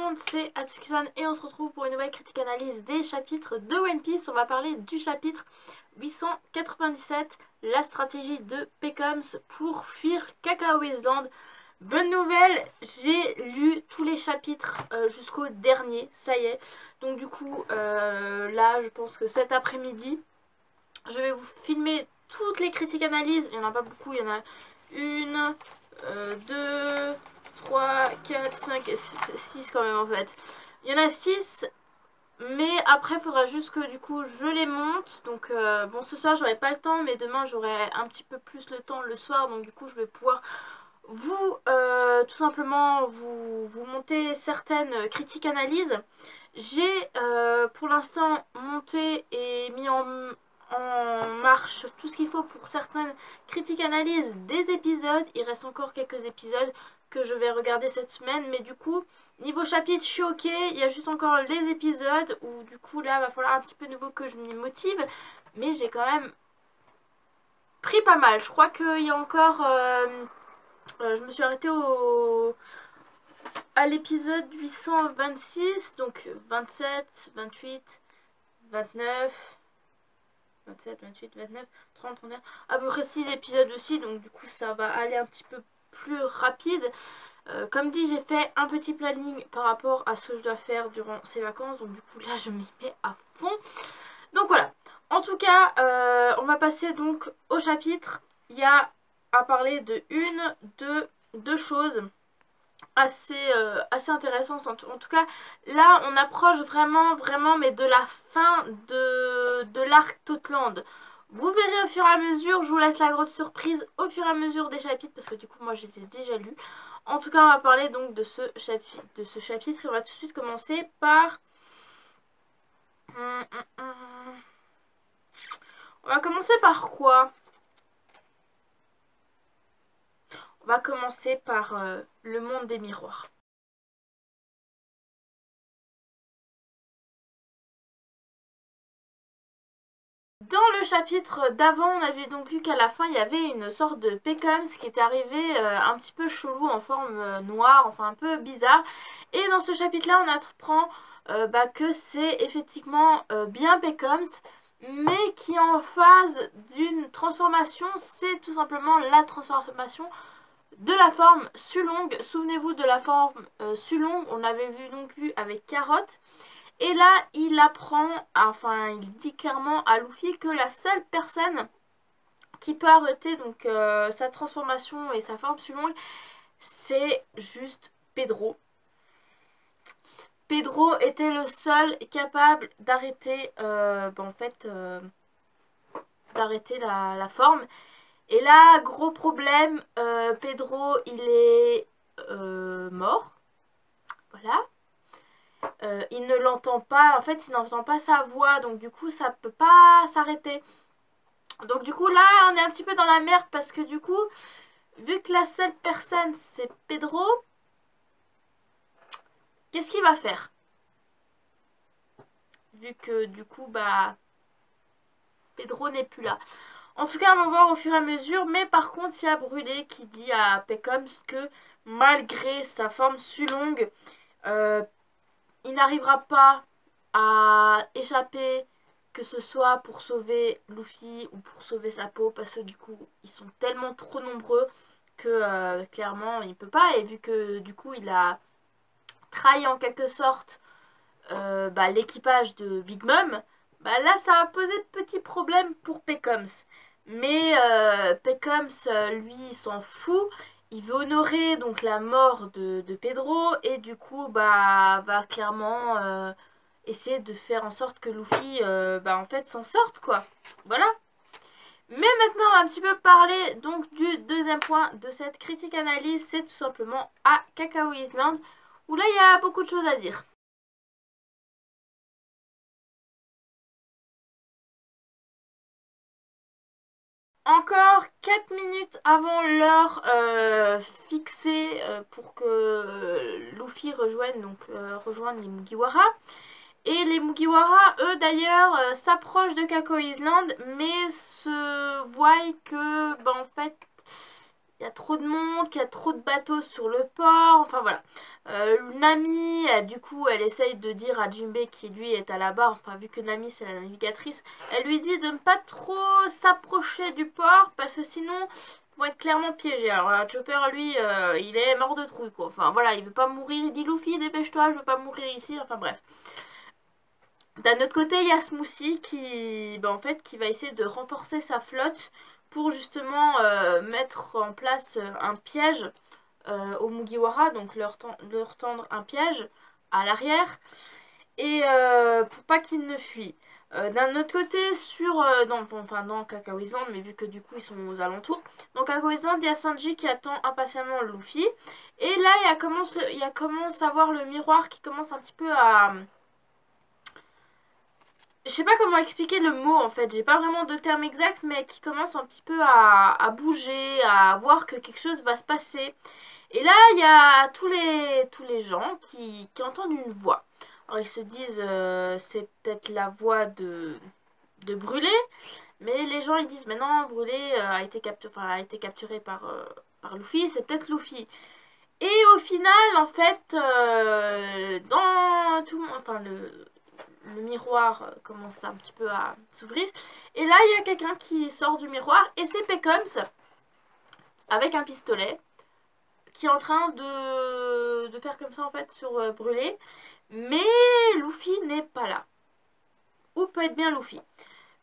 monde, c'est Atsuki-san et on se retrouve pour une nouvelle critique analyse des chapitres de One Piece. On va parler du chapitre 897, la stratégie de Pecoms pour fuir Cacao Island. Bonne nouvelle, j'ai lu tous les chapitres jusqu'au dernier, ça y est. Donc du coup, là je pense que cet après-midi, je vais vous filmer toutes les critiques analyses. Il n'y en a pas beaucoup, il y en a une, deux, 3, 4, 5, 6 quand même en fait. Il y en a 6, mais après il faudra juste que du coup je les monte. Donc bon, ce soir j'aurai pas le temps, mais demain j'aurai un petit peu plus le temps le soir. Donc du coup je vais pouvoir vous tout simplement vous monter certaines critiques analyses. J'ai pour l'instant monté et mis en marche tout ce qu'il faut pour certaines critiques analyses des épisodes. Il reste encore quelques épisodes que je vais regarder cette semaine, mais du coup niveau chapitre je suis ok. Il y a juste encore les épisodes où du coup là va falloir un petit peu nouveau que je m'y motive, mais j'ai quand même pris pas mal. Je crois qu'il y a encore je me suis arrêtée à l'épisode 826, donc 27, 28, 29, 27, 28, 29, 30, 31, à peu près 6 épisodes aussi, donc du coup ça va aller un petit peu plus rapide. Comme dit, j'ai fait un petit planning par rapport à ce que je dois faire durant ces vacances, donc du coup là je m'y mets à fond. Donc voilà, en tout cas on va passer donc au chapitre. Il y a à parler de deux choses assez intéressantes. En tout cas là on approche vraiment mais de la fin de l'arc Totland. Vous verrez au fur et à mesure, je vous laisse la grosse surprise au fur et à mesure des chapitres parce que du coup moi je les ai déjà lus. En tout cas on va parler donc de ce chapitre et on va tout de suite commencer par on va commencer par quoi? On va commencer par le monde des miroirs. Dans le chapitre d'avant, on avait donc vu qu'à la fin, il y avait une sorte de Pecoms qui était arrivé un petit peu chelou en forme noire, enfin un peu bizarre. Et dans ce chapitre-là, on apprend que c'est effectivement bien Pecoms, mais qui est en phase d'une transformation. C'est tout simplement la transformation de la forme Sulong. Souvenez-vous de la forme Sulong, on avait vu avec Carotte. Et là, il apprend, enfin, il dit clairement à Luffy que la seule personne qui peut arrêter donc sa transformation et sa forme Sulong, c'est juste Pedro. Pedro était le seul capable d'arrêter, d'arrêter la forme. Et là, gros problème, Pedro, il est mort. Voilà. Il ne l'entend pas, en fait il n'entend pas sa voix, donc du coup ça peut pas s'arrêter. Donc du coup là on est un petit peu dans la merde parce que du coup, vu que la seule personne c'est Pedro, qu'est-ce qu'il va faire? Vu que du coup Pedro n'est plus là. En tout cas on va voir au fur et à mesure, mais par contre il y a Brûlé qui dit à Pecoms que malgré sa forme Sulong, il n'arrivera pas à échapper, que ce soit pour sauver Luffy ou pour sauver sa peau, parce que du coup ils sont tellement trop nombreux que clairement il peut pas. Et vu que du coup il a trahi en quelque sorte l'équipage de Big Mom, là ça a posé de petits problèmes pour Pecoms. Mais Pecoms lui il s'en fout. Il veut honorer donc la mort de Pedro et du coup va clairement essayer de faire en sorte que Luffy en fait s'en sorte quoi. Voilà. Mais maintenant on va un petit peu parler donc du deuxième point de cette critique analyse, c'est tout simplement à Cacao Island où là il y a beaucoup de choses à dire. Encore 4 minutes avant l'heure fixée pour que Luffy rejoigne les Mugiwara. Et les Mugiwara, eux d'ailleurs, s'approchent de Cacao Island, mais se voient que, en fait, y a trop de monde, qu'il y a trop de bateaux sur le port, enfin voilà. Nami, du coup, elle essaye de dire à Jinbei qui lui est à la barre, enfin vu que Nami c'est la navigatrice, elle lui dit de ne pas trop s'approcher du port parce que sinon ils vont être clairement piégés. Alors Chopper lui, il est mort de trouille quoi, enfin voilà, il veut pas mourir, il dit Luffy dépêche-toi, je veux pas mourir ici, enfin bref. D'un autre côté, il y a Smoothie qui, en fait, qui va essayer de renforcer sa flotte pour justement mettre en place un piège aux Mugiwara, donc leur tendre un piège à l'arrière et pour pas qu'ils ne fuient. D'un autre côté, dans Cacao Island, mais vu que du coup ils sont aux alentours, donc Cacao Island, il y a Sanji qui attend impatiemment Luffy. Et là, il y a commence à voir le miroir qui commence un petit peu à... Je sais pas comment expliquer le mot en fait, j'ai pas vraiment de terme exact, mais qui commence un petit peu à bouger, à voir que quelque chose va se passer. Et là, il y a tous les gens qui entendent une voix. Alors ils se disent, c'est peut-être la voix de Brûlé, mais les gens ils disent, mais non, Brûlé a été capturé par Luffy, c'est peut-être Luffy. Et au final, en fait, dans tout le monde, enfin le miroir commence un petit peu à s'ouvrir. Et là, il y a quelqu'un qui sort du miroir et c'est Pecoms avec un pistolet qui est en train de faire comme ça en fait sur Brûlé. Mais Luffy n'est pas là. Ou peut être bien Luffy.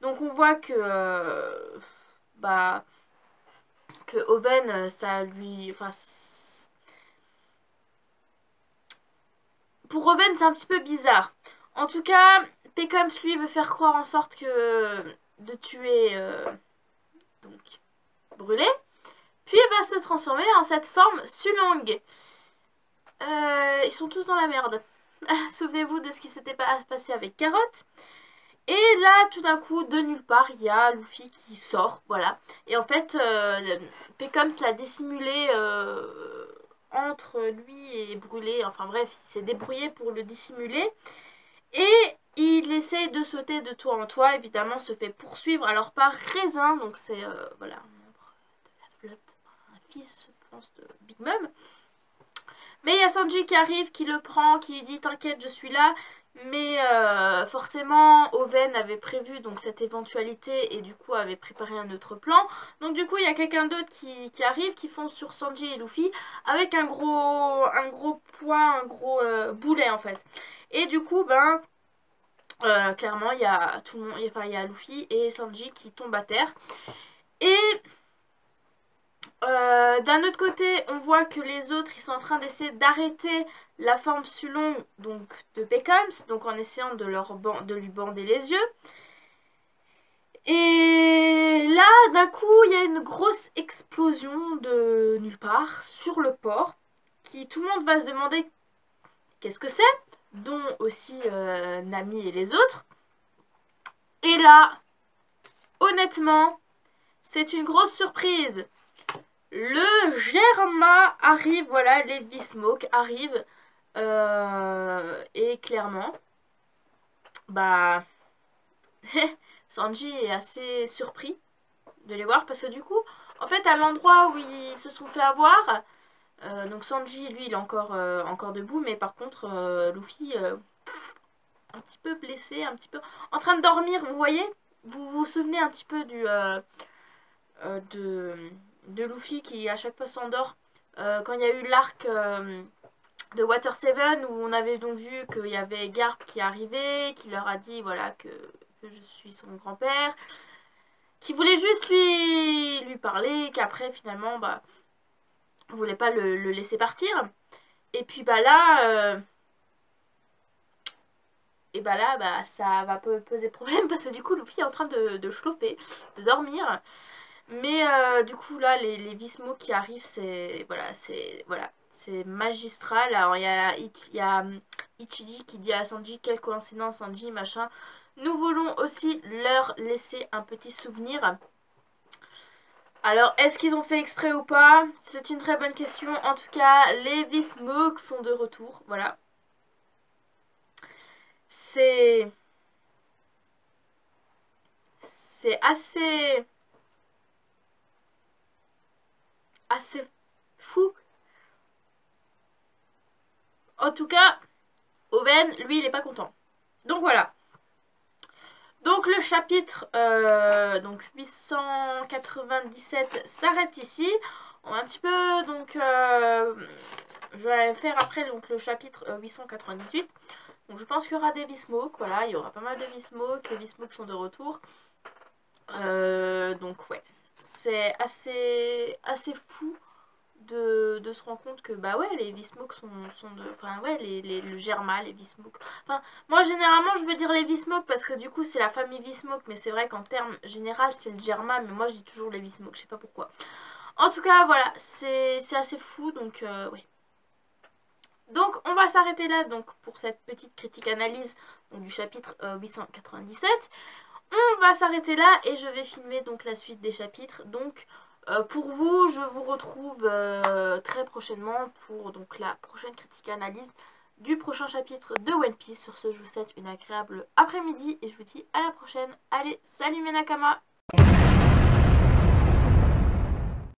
Donc on voit que Oven, ça lui... Enfin, pour Oven, c'est un petit peu bizarre. En tout cas, Pecoms, lui, veut faire croire en sorte que de tuer donc Brûlé. Puis elle va se transformer en cette forme Sulong. Ils sont tous dans la merde. Souvenez-vous de ce qui s'était passé avec Carotte. Et là, tout d'un coup, de nulle part, il y a Luffy qui sort, voilà. Et en fait, Pecoms l'a dissimulé entre lui et Brûlé. Enfin bref, il s'est débrouillé pour le dissimuler. Et il essaye de sauter de toit en toit, évidemment, se fait poursuivre. Alors par Raisin, donc c'est, voilà, un membre de la flotte, un fils, je pense, de Big Mom. Mais il y a Sanji qui arrive, qui le prend, qui lui dit t'inquiète, je suis là. Mais forcément, Oven avait prévu donc cette éventualité et du coup avait préparé un autre plan. Donc du coup, il y a quelqu'un d'autre qui arrive, qui fonce sur Sanji et Luffy avec un gros poing, un gros boulet en fait. Et du coup, clairement, il y a tout le monde, enfin il y a Luffy et Sanji qui tombent à terre. Et d'un autre côté, on voit que les autres, ils sont en train d'essayer d'arrêter la forme Sulong donc de Pecoms, donc en essayant de lui bander les yeux. Et là, d'un coup, il y a une grosse explosion de nulle part sur le port, qui tout le monde va se demander qu'est-ce que c'est, dont aussi Nami et les autres. Et là, honnêtement, c'est une grosse surprise. Le Germa arrive, voilà, les V-Smoke arrivent. Et clairement, bah, Sanji est assez surpris de les voir parce que du coup, en fait, à l'endroit où ils se sont fait avoir, donc Sanji, lui, il est encore debout, mais par contre, Luffy, un petit peu blessé, un petit peu en train de dormir, vous voyez? Vous vous souvenez un petit peu de Luffy qui à chaque fois s'endort quand il y a eu l'arc de Water 7 où on avait donc vu qu'il y avait Garp qui arrivait, qui leur a dit voilà que je suis son grand-père, qui voulait juste lui parler, qu'après finalement voulait pas le laisser partir. Et puis là ça va poser problème parce que du coup Luffy est en train de chauffer, de dormir. Mais du coup là les Vismo qui arrivent c'est magistral. Alors il y a Ichiji qui dit à Sanji quelle coïncidence Sanji machin. Nous voulons aussi leur laisser un petit souvenir. Alors est-ce qu'ils ont fait exprès ou pas? C'est une très bonne question. En tout cas les Vismo sont de retour. Voilà. C'est assez assez fou. En tout cas, Owen, lui, il est pas content. Donc voilà. Donc le chapitre donc 897 s'arrête ici. On va un petit peu donc je vais faire après donc le chapitre 898. Donc je pense qu'il y aura des Vismoke, voilà, il y aura pas mal de Vismoke, les Vismoke sont de retour. Donc ouais, c'est assez fou de se rendre compte que bah ouais, les Vismoke sont de... Enfin ouais, le Germa, les Vismoke. Enfin, moi généralement je veux dire les Vismoke parce que du coup c'est la famille Vismoke, mais c'est vrai qu'en termes général c'est le Germa, mais moi je dis toujours les Vismoke, je sais pas pourquoi. En tout cas voilà, c'est assez fou, donc ouais. Donc on va s'arrêter là donc pour cette petite critique analyse donc, du chapitre 897. On va s'arrêter là et je vais filmer donc la suite des chapitres. Donc pour vous, je vous retrouve très prochainement pour donc la prochaine critique analyse du prochain chapitre de One Piece. Sur ce, je vous souhaite une agréable après-midi et je vous dis à la prochaine. Allez, salut mes Nakama!